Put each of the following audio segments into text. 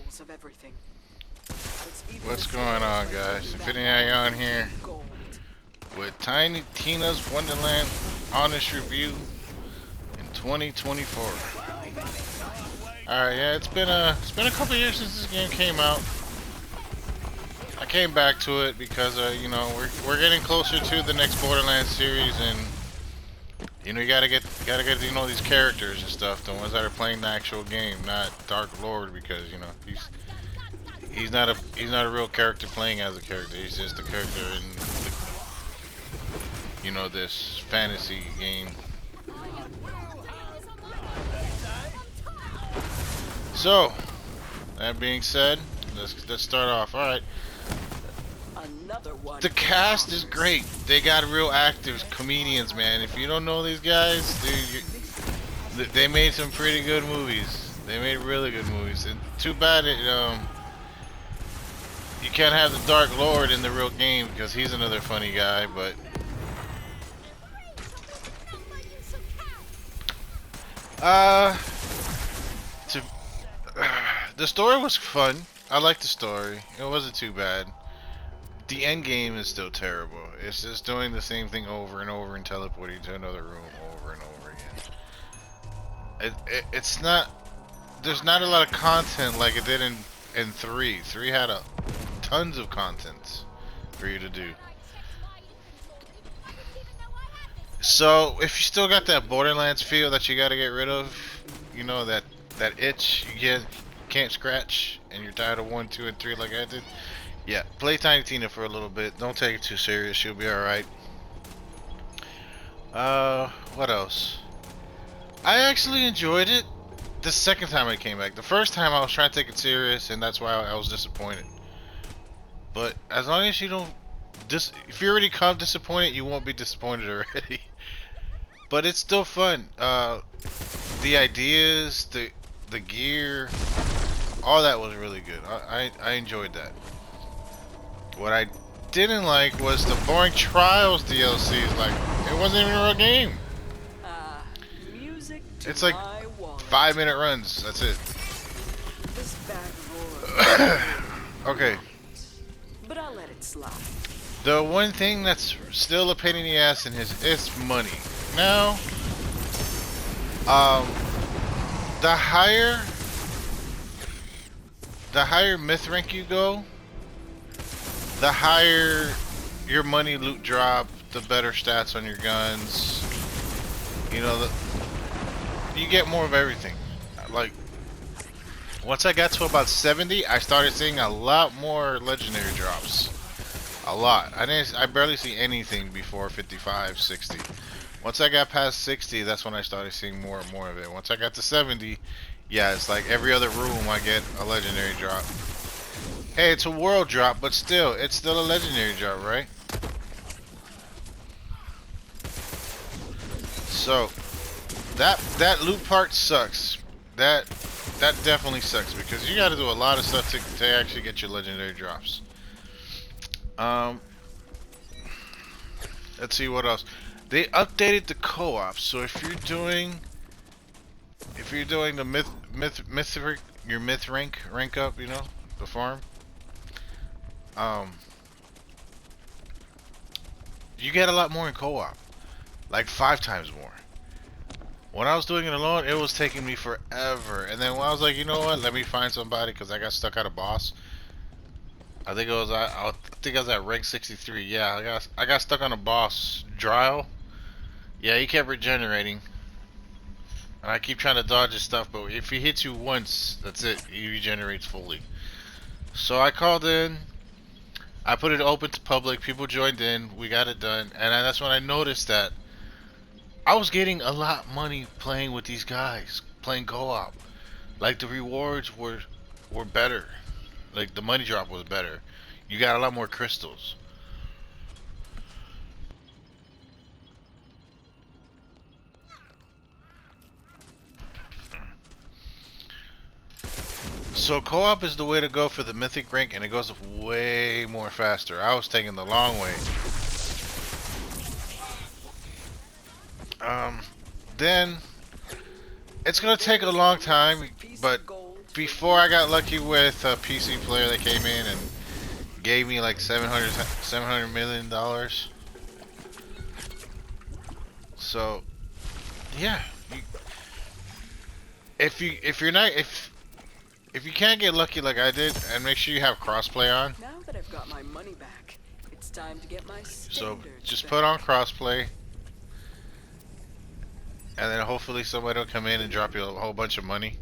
controls of everything. What's going on, guys? Infinity on here with Tiny Tina's Wonderland honest review in 2024. Alright, yeah, it's been a couple years since this game came out. I came back to it because you know, we're getting closer to the next Borderlands series, and you know, you gotta get you know, these characters and stuff, the ones that are playing the actual game, not Dark Lord, because you know he's not a real character playing as a character. He's just a character in the, you know, this fantasy game. So that being said, let's start off. All right. The cast is great. They got real actors, comedians, man. If you don't know these guys, they made some pretty good movies. They made really good movies. And too bad you can't have the Dark Lord in the real game because he's another funny guy. But to the story was fun. I liked the story. It wasn't too bad. The end game is still terrible. It's just doing the same thing over and over and teleporting to another room over and over again. It's not. There's not a lot of content like it did in 3. 3 had tons of content for you to do. So if you still got that Borderlands feel that you got to get rid of, you know, that itch you can't scratch, and you're tired of 1, 2, and 3 like I did. Yeah, play Tiny Tina for a little bit. Don't take it too serious. She'll be alright. What else? I actually enjoyed it the second time I came back. The first time I was trying to take it serious, and that's why I was disappointed. But as long as you don't... if you already come disappointed, you won't be disappointed already. But it's still fun. The ideas, the gear, all that was really good. I enjoyed that. What I didn't like was the boring Trials DLCs. Like, it wasn't even a real game. It's like 5-minute runs. That's it. Okay. But I'll let it slide. The one thing that's still a pain in the ass in his is money. Now, the higher myth rank you go, the higher your money loot drop, the better stats on your guns. You know, you get more of everything. Like, once I got to about 70, I started seeing a lot more legendary drops. A lot. I barely see anything before 55, 60. Once I got past 60, that's when I started seeing more and more of it. Once I got to 70, yeah, it's like every other room I get a legendary drop. Hey, it's a world drop, but still, it's still a legendary drop, right? So, that loot part sucks. That definitely sucks because you got to do a lot of stuff to actually get your legendary drops. Let's see what else. They updated the co-op, so if you're doing the your myth rank up, you know, the farm. You get a lot more in co-op, like 5 times more. When I was doing it alone, it was taking me forever. And then when I was like, you know what, let me find somebody, because I got stuck at a boss. I think I was at rank 63. Yeah, I got stuck on a boss, Dryle. Yeah, he kept regenerating, and I keep trying to dodge his stuff, but if he hits you once, that's it. He regenerates fully. So I called in. I put it open to public. People joined in. We got it done, and that's when I noticed that I was getting a lot of money playing with these guys, playing co-op. Like, the rewards were better. Like, the money drop was better. You got a lot more crystals. So co-op is the way to go for the mythic rank, and it goes way more faster. I was taking the long way. Then it's gonna take a long time, but before I got lucky with a PC player that came in and gave me like $700 million. So yeah, if you're not if you can't get lucky like I did, and make sure you have crossplay on. Now that I've got my money back, it's time to get my So standards just back. put on crossplay, and then hopefully somebody will come in and drop you a whole bunch of money.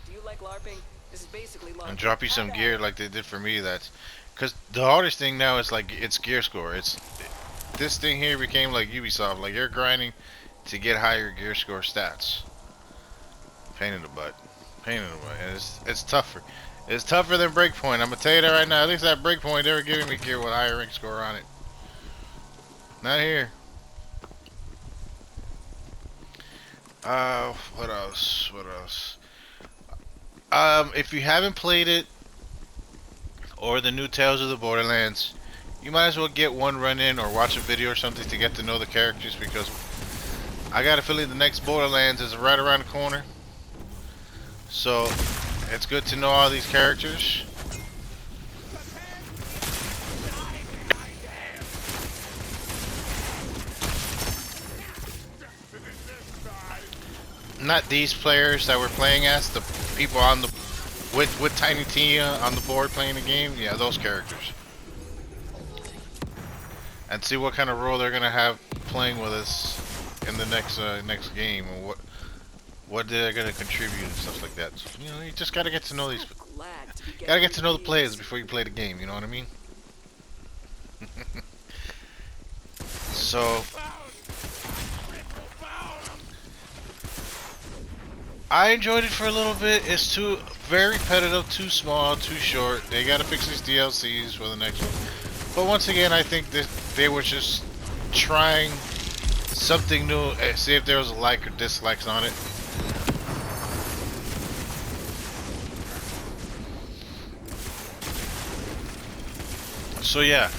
Do you like LARPing? This is basically And LARPing. drop you some gear like they did for me. That's because the hardest thing now is like it's gear score. It's this thing here became like Ubisoft. Like you're grinding to get higher gear score stats. Pain in the butt. Pain in the butt. And it's tougher. It's tougher than Breakpoint. I'm gonna tell you that right now. At least at Breakpoint, they were giving me gear with a higher rank score on it. Not here. What else? What else? If you haven't played it or the new Tales of the Borderlands, you might as well get one run in or watch a video or something to get to know the characters, because I got a feeling the next Borderlands is right around the corner. So it's good to know all these characters. Not these players that we're playing as, the people on the with Tiny Tia on the board playing the game. Yeah, those characters. And see what kind of role they're gonna have playing with us in the next game, and what they're gonna contribute and stuff like that. So, you know, you just gotta get to know these. I'm glad to be Gotta get getting to know the players these. before you play the game. You know what I mean? So I enjoyed it for a little bit. It's too very repetitive, too small, too short. They gotta fix these DLCs for the next one. But once again, I think that they were just trying something new. See if there was a like or dislikes on it. So yeah,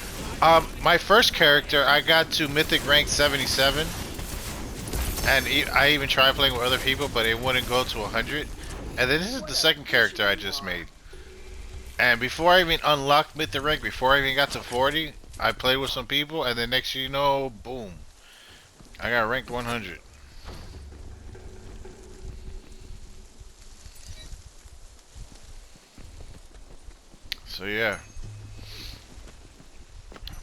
my first character I got to Mythic rank 77, and I even tried playing with other people, but it wouldn't go to 100. And then this is the second character I just made. And before I even unlocked Mythic rank, before I even got to 40, I played with some people, and then next you know, boom, I got ranked 100. So yeah,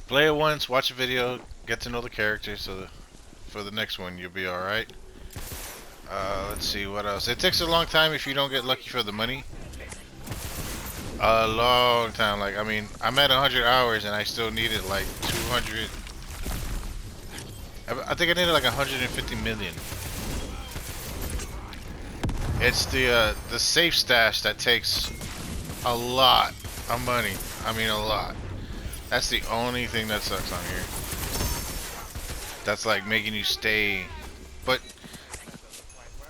play it once, watch a video, get to know the character, so for the next one you'll be all right. Let's see what else. It takes a long time if you don't get lucky for the money. A long time. Like, I mean, I'm at 100 hours and I still needed like 200. I think I needed like 150 million. It's the safe stash that takes a lot of money. I mean, a lot. That's the only thing that sucks on here. That's like making you stay. But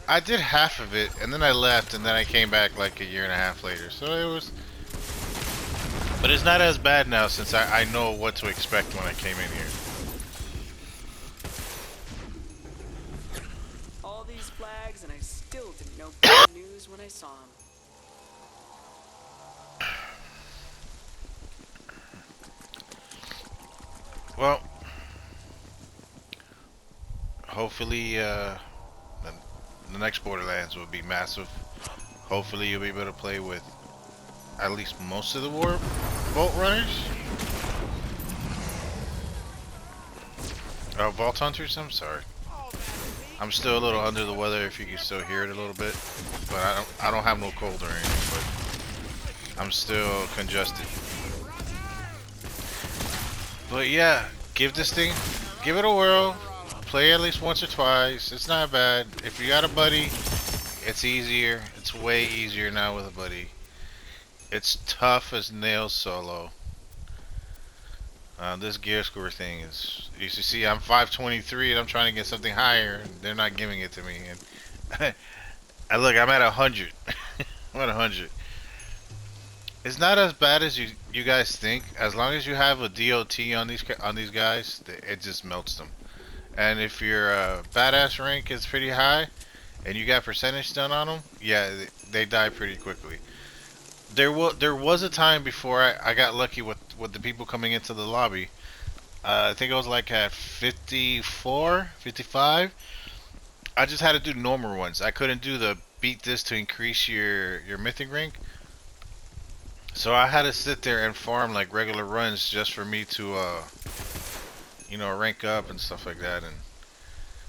I did half of it, and then I left, and then I came back like a year and a half later. So it was, but it's not as bad now since I know what to expect when I came in here. All these flags, and I still didn't know bad news when I saw them. Well, hopefully the next Borderlands will be massive. Hopefully you'll be able to play with at least most of the Vault Runners. Vault Hunters, I'm sorry. I'm still a little under the weather if you can still hear it a little bit. But I don't have no cold or anything, but I'm still congested. But yeah, give it a whirl. Play at least once or twice. It's not bad. If you got a buddy, it's easier. It's way easier now with a buddy. It's tough as nails solo. This gear score thing is, you should see I'm 523 and I'm trying to get something higher. And they're not giving it to me. And look, I'm at 100. I'm at 100. It's not as bad as you guys think. As long as you have a DOT on these guys, it just melts them. And if your badass rank is pretty high, and you got percentage done on them, yeah, they die pretty quickly. There was a time before I got lucky with the people coming into the lobby. I think I was like at 54, 55. I just had to do normal ones. I couldn't do the beat this to increase your mythic rank. So I had to sit there and farm like regular runs just for me to rank up and stuff like that, and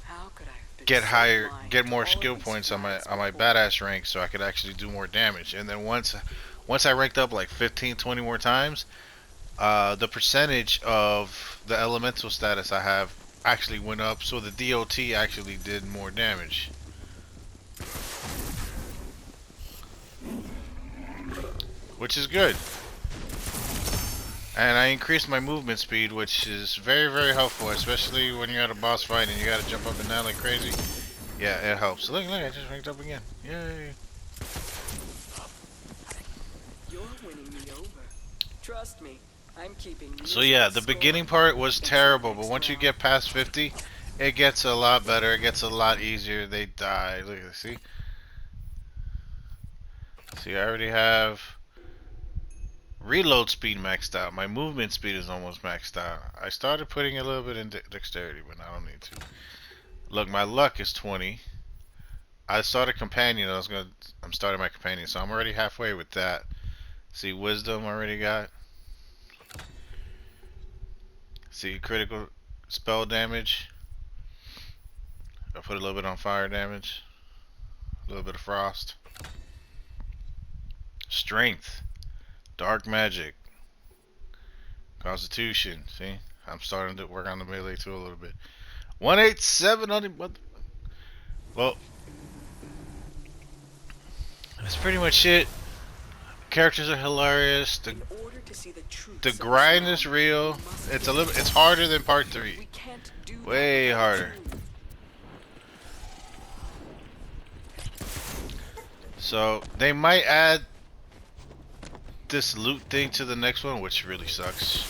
How could I have been get so higher, blind get to more all of skill these points on facts my before? badass rank so I could actually do more damage. And then once I ranked up like 15, 20 more times, the percentage of the elemental status I have actually went up, so the DOT actually did more damage, which is good. And I increased my movement speed, which is very, very helpful, especially when you're at a boss fight and you gotta jump up and down like crazy. Yeah, it helps. Look, I just ranked up again. Yay. You're winning me over. Trust me, I'm keeping So music yeah, the score. beginning part was It's the terrible, but next once you round. get past 50, it gets a lot better. It gets a lot easier. They die. Look at this. See, I already have reload speed maxed out. My movement speed is almost maxed out. I started putting a little bit in dexterity, but I don't need to. Look, my luck is 20. I started companion. I'm starting my companion, so I'm already halfway with that. See, wisdom already got. See, critical spell damage. I put a little bit on fire damage. A little bit of frost. Strength. Dark magic. Constitution. See? I'm starting to work on the melee too a little bit. 187 on him. Well, that's pretty much it. Characters are hilarious. The In order to see the truth the of this grind is realm, real. we must It's get it's harder than part 3. We can't do that Way without harder. you. So they might add this loot thing to the next one, which really sucks.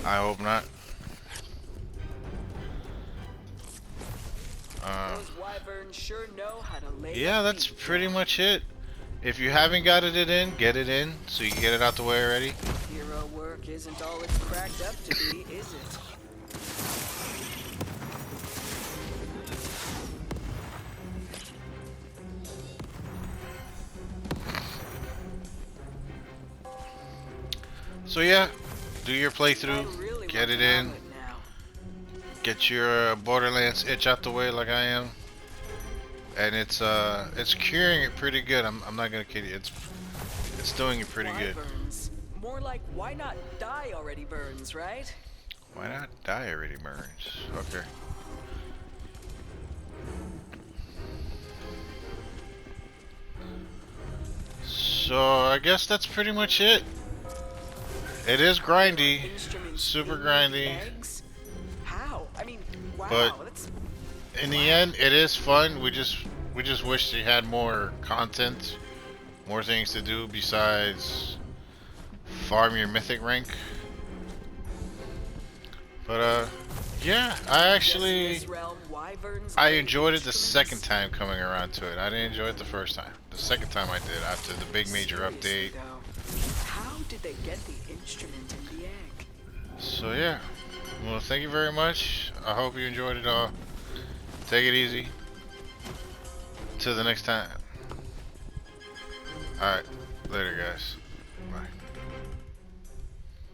I hope not. Those wyverns sure know how to lay Yeah, the that's beat, pretty man. much it. If you haven't got it in, get it in so you can get it out the way already. Hero work isn't all it's cracked up to be, is it? So yeah, do your I playthrough, really get want it an in, omelet now. get your Borderlands itch out the way like I am, and it's curing it pretty good. I'm not gonna kid you, it's doing it pretty good. Wyverns. More like why not die already burns, right? Why not die already, Burns? Okay. So I guess that's pretty much it. It is grindy, Instruments super leave grindy, eggs? How? I mean, but wow, that's in the end, it is fun. We just wish they had more content, more things to do besides farm your mythic rank. But yeah, guess in this realm, wyverns I lay enjoyed it the second instruments? time coming around to it. I didn't enjoy it the first time. The second time I did after the big major Seriously, update. though, how did they get the instrument in the egg? So yeah, well thank you very much. I hope you enjoyed it all. Take it easy. Till the next time. Alright, later guys.